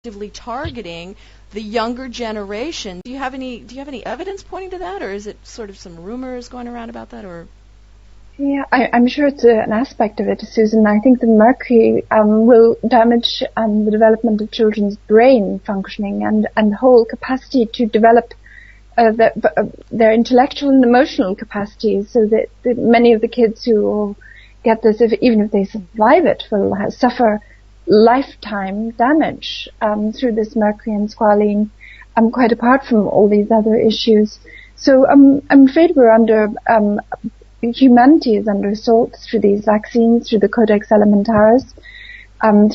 actively targeting the younger generation. Do you have any evidence pointing to that, or is it sort of some rumors going around about that, or? Yeah, I'm sure it's an aspect of it, Susan. I think the mercury will damage the development of children's brain functioning and the whole capacity to develop their intellectual and emotional capacities, so that many of the kids who will get this, even if they survive it, will suffer lifetime damage through this mercury and squalene, quite apart from all these other issues. So I'm afraid humanity is under assault through these vaccines, through the Codex Alimentarius,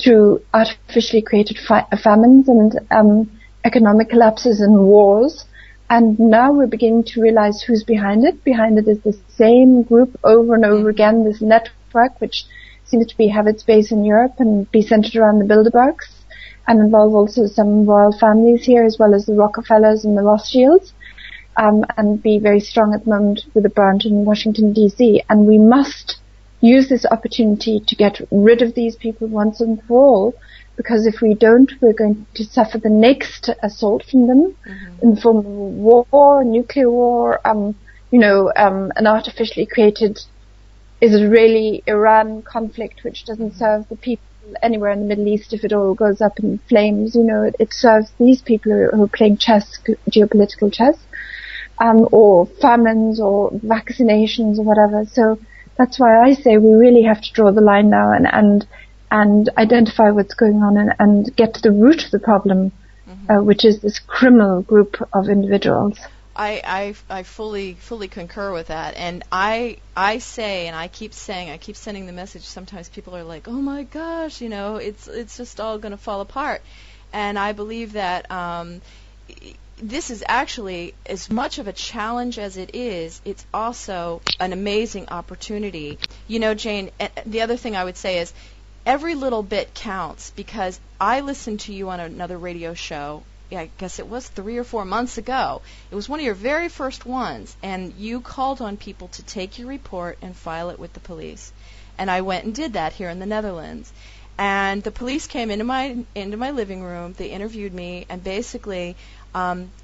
through artificially created famines and economic collapses and wars. And now we're beginning to realize who's behind it. Behind it is the same group over and over again, this network, which seems to have its base in Europe and be centered around the Bilderbergs, and involve also some royal families here, as well as the Rockefellers and the Rothschilds, and be very strong at the moment with a branch in Washington, D.C. And we must use this opportunity to get rid of these people once and for all, because if we don't, we're going to suffer the next assault from them in the form of war, nuclear war, an artificially created Israeli-Iran conflict, which doesn't serve the people anywhere in the Middle East if it all goes up in flames. It serves these people who are playing chess, geopolitical chess, or famines or vaccinations or whatever. So that's why I say we really have to draw the line now and identify what's going on and get to the root of the problem, which is this criminal group of individuals. I fully concur with that, and I say, and I keep sending the message. Sometimes people are like, "Oh my gosh, it's just all going to fall apart," and I believe that this is actually as much of a challenge as it is. It's also an amazing opportunity. Jane, the other thing I would say is every little bit counts, because I listened to you on another radio show. I guess it was 3 or 4 months ago. It was one of your very first ones, and you called on people to take your report and file it with the police. And I went and did that here in the Netherlands. And the police came into my living room. They interviewed me, and basically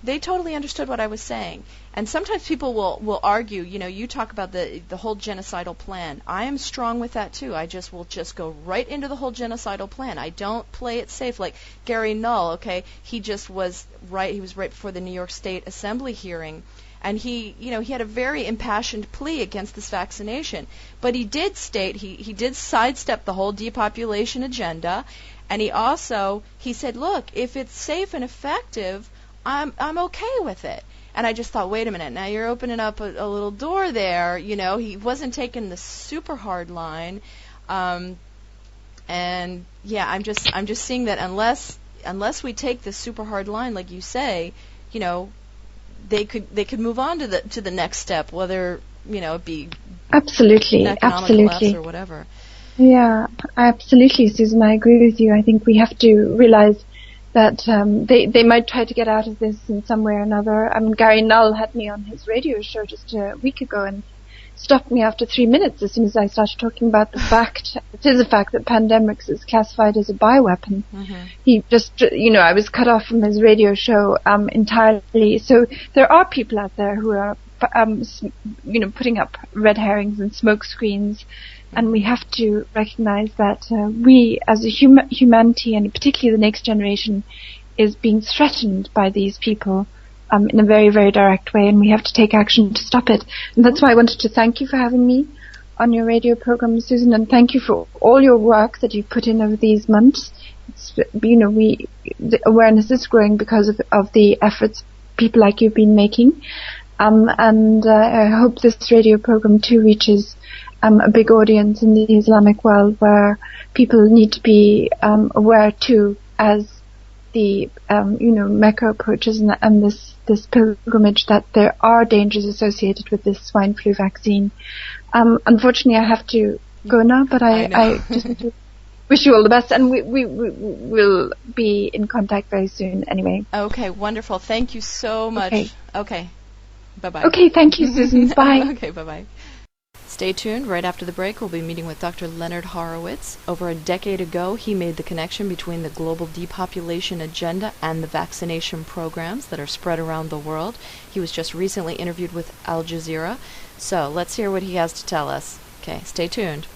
they totally understood what I was saying. And sometimes people will argue, you talk about the whole genocidal plan. I am strong with that too. I will just go right into the whole genocidal plan. I don't play it safe like Gary Null, okay? He was right before the New York State Assembly hearing, and he had a very impassioned plea against this vaccination. But he did state he did sidestep the whole depopulation agenda, and he said, look, if it's safe and effective, I'm okay with it. And I just thought, wait a minute, now you're opening up a little door there. He wasn't taking the super hard line, and yeah, I'm just seeing that unless we take the super hard line, like you say, they could move on to the next step, whether it be absolutely collapse or whatever. Yeah, absolutely, Susan. I agree with you. I think we have to realize that they might try to get out of this in some way or another. Gary Null had me on his radio show just a week ago and stopped me after 3 minutes as soon as I started talking about the fact, it is a fact that pandemics is classified as a bioweapon. He just, I was cut off from his radio show entirely. So there are people out there who are, putting up red herrings and smoke screens. And we have to recognize that we, as a humanity, and particularly the next generation, is being threatened by these people in a very, very direct way, and we have to take action to stop it. And that's why I wanted to thank you for having me on your radio program, Susan, and thank you for all your work that you've put in over these months. The awareness is growing because of the efforts people like you've been making, and I hope this radio program too reaches a big audience in the Islamic world, where people need to be aware too, as the Mecca approaches and this pilgrimage, that there are dangers associated with this swine flu vaccine. Unfortunately, I have to go now, but I just wish you all the best, and we will be in contact very soon. Anyway. Okay, wonderful. Thank you so much. Okay. Bye bye. Okay, thank you, Susan. Bye. Okay, bye bye. Stay tuned. Right after the break, we'll be meeting with Dr. Leonard Horowitz. Over a decade ago, he made the connection between the global depopulation agenda and the vaccination programs that are spread around the world. He was just recently interviewed with Al Jazeera. So let's hear what he has to tell us. Okay, stay tuned.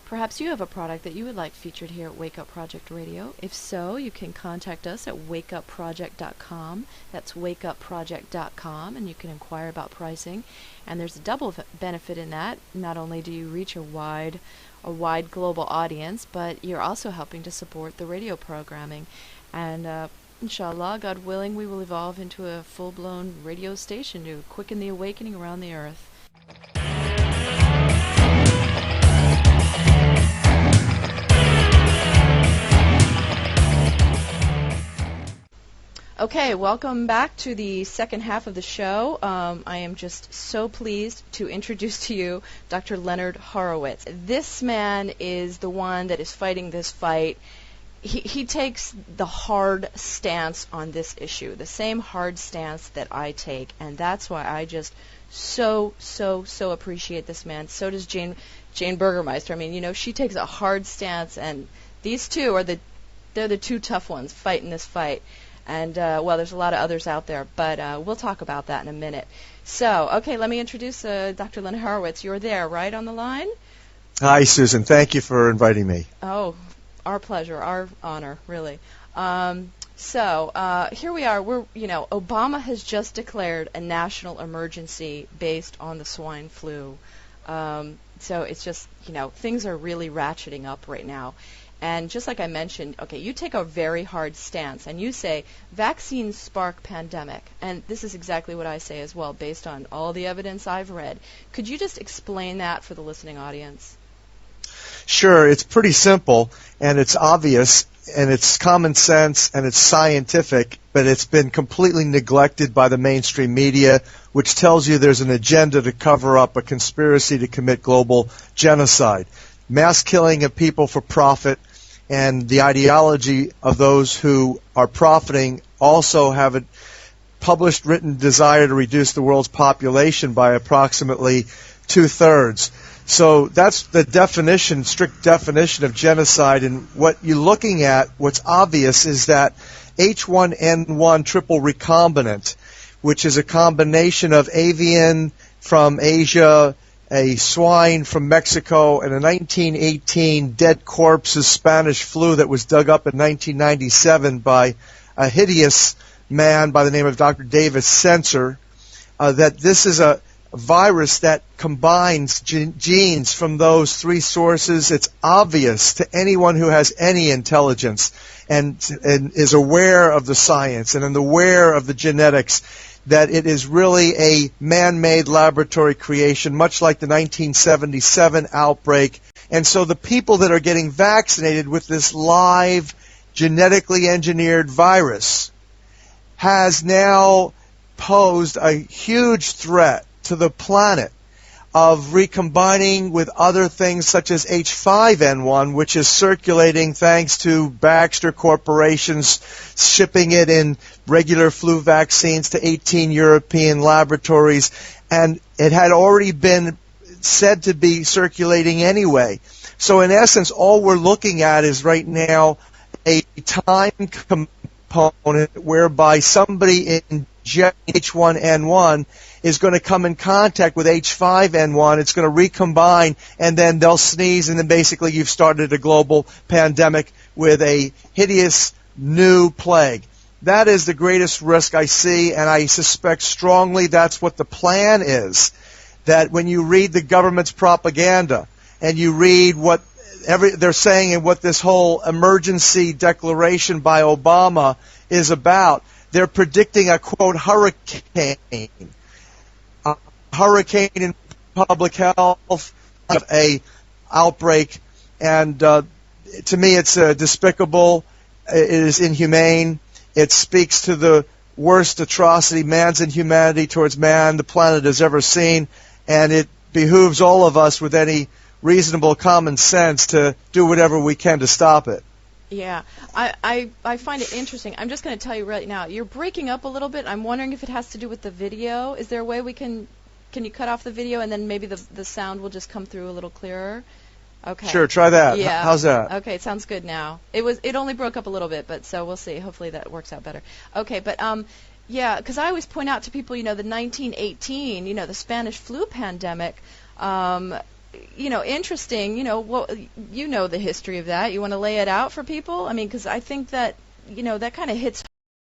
Perhaps you have a product that you would like featured here at Wake Up Project Radio. If so, you can contact us at wakeupproject.com. That's wakeupproject.com, and you can inquire about pricing. And there's a double benefit in that. Not only do you reach a wide global audience, but you're also helping to support the radio programming. And inshallah, God willing, we will evolve into a full-blown radio station to quicken the awakening around the earth. Okay, welcome back to the second half of the show. I am just so pleased to introduce to you Dr. Leonard Horowitz. This man is the one that is fighting this fight. He takes the hard stance on this issue, the same hard stance that I take, and that's why I just so appreciate this man. So does Jane Burgermeister. I mean, you know, she takes a hard stance, and these two are they're the two tough ones fighting this fight. And, well, there's a lot of others out there, but we'll talk about that in a minute. So, okay, let me introduce Dr. Leonard Horowitz. You're there, right, on the line? Hi, Susan. Thank you for inviting me. Oh, our pleasure, our honor, really. So, here we are. Obama has just declared a national emergency based on the swine flu. So it's just, things are really ratcheting up right now. And just like I mentioned, okay, you take a very hard stance, and you say vaccines spark pandemic. And this is exactly what I say as well, based on all the evidence I've read. Could you just explain that for the listening audience? Sure. It's pretty simple, and it's obvious, and it's common sense, and it's scientific, but it's been completely neglected by the mainstream media, which tells you there's an agenda to cover up a conspiracy to commit global genocide. Mass killing of people for profit, and the ideology of those who are profiting also have a published written desire to reduce the world's population by approximately 2/3. So that's the definition, strict definition of genocide. And what you're looking at, what's obvious, is that H1N1 triple recombinant, which is a combination of avian from Asia, a swine from Mexico, and a 1918 dead corpse's Spanish flu that was dug up in 1997 by a hideous man by the name of Dr. Davis Sensor, that this is a virus that combines genes from those three sources. It's obvious to anyone who has any intelligence and is aware of the science and aware of the genetics that it is really a man-made laboratory creation, much like the 1977 outbreak. And so the people that are getting vaccinated with this live, genetically engineered virus has now posed a huge threat to the planet of recombining with other things such as H5N1, which is circulating thanks to Baxter Corporation's shipping it in regular flu vaccines to 18 European laboratories, and it had already been said to be circulating anyway. So in essence, all we're looking at is right now a time component whereby somebody injecting H1N1 is going to come in contact with H5N1, it's going to recombine, and then they'll sneeze, and then basically you've started a global pandemic with a hideous new plague. That is the greatest risk I see, and I suspect strongly that's what the plan is, that when you read the government's propaganda and you read what they're saying and what this whole emergency declaration by Obama is about, they're predicting a, quote, hurricane in public health, a outbreak, and to me it's despicable, it is inhumane, it speaks to the worst atrocity, man's inhumanity towards man the planet has ever seen, and it behooves all of us with any reasonable common sense to do whatever we can to stop it. Yeah, I find it interesting. I'm just going to tell you right now, you're breaking up a little bit. I'm wondering if it has to do with the video. Is there a way we can you cut off the video and then maybe the sound will just come through a little clearer? Okay. Sure, try that. Yeah. How's that? Okay, it sounds good now. It only broke up a little bit, but so we'll see. Hopefully that works out better. Okay, but yeah, because I always point out to people, the 1918, the Spanish flu pandemic. Interesting. The history of that. You want to lay it out for people? I mean, because I think that that kind of hits